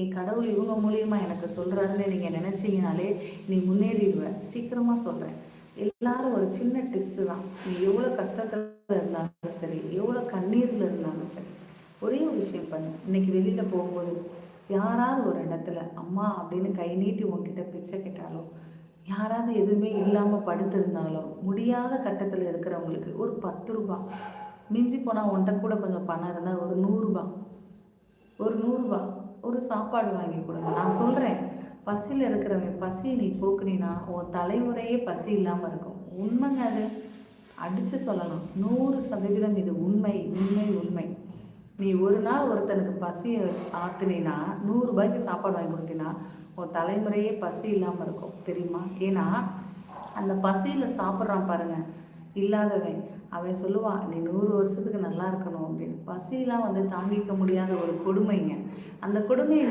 என் கடவுள் இவங்க மூலியமா எனக்கு சொல்கிறாருன்னு நீங்கள் நினச்சிங்கனாலே நீ முன்னேறிடுவ. சீக்கிரமாக சொல்கிறேன். எல்லாரும் ஒரு சின்ன டிப்ஸு தான். நீ எவ்வளோ கஷ்டத்தில் இருந்தாலும் சரி, எவ்வளோ கண்ணீரில் இருந்தாலும் சரி, ஒரே ஒரு விஷயம் பண்ணு. இன்னைக்கு வெளியில் போகும்போது யாராவது ஒரு இடத்துல அம்மா அப்படின்னு கை நீட்டி உன்கிட்ட பிச்சை கேட்டாலோ, யாராவது எதுவுமே இல்லாமல் படுத்திருந்தாலோ, முடியாத கட்டத்தில் இருக்கிறவங்களுக்கு ஒரு 10 ரூபா, மிஞ்சி போனால் உன்கிட்ட கூட கொஞ்சம் பணம் இருந்தால் ஒரு 100 ரூபா, ஒரு 100 ரூபா ஒரு சாப்பாடு வாங்கி கொடுங்க. நான் சொல்கிறேன், பசியில் இருக்கிறவன் பசியை நீ போக்குனினா உன் தலைமுறையே பசி இல்லாமல் இருக்கும். உண்மைங்க அது. அடித்து சொல்லலாம். 100% இது உண்மை உண்மை உண்மை. நீ ஒரு நாள் ஒருத்தனுக்கு பசியை ஆற்றுனீன்னா, 100 ரூபாய்க்கு சாப்பாடு வாங்கி கொடுத்தீங்கன்னா உன் தலைமுறையே பசி இல்லாமல் இருக்கும் தெரியுமா? ஏன்னா அந்த பசியில் சாப்பிட்றான் பாருங்க இல்லாதவன், அவன் சொல்லுவான் நீ 100 வருஷத்துக்கு நல்லா இருக்கணும் அப்படின்னு. பசியெலாம் வந்து தாங்கிக்க முடியாத ஒரு கொடுமைங்க. அந்த கொடுமையை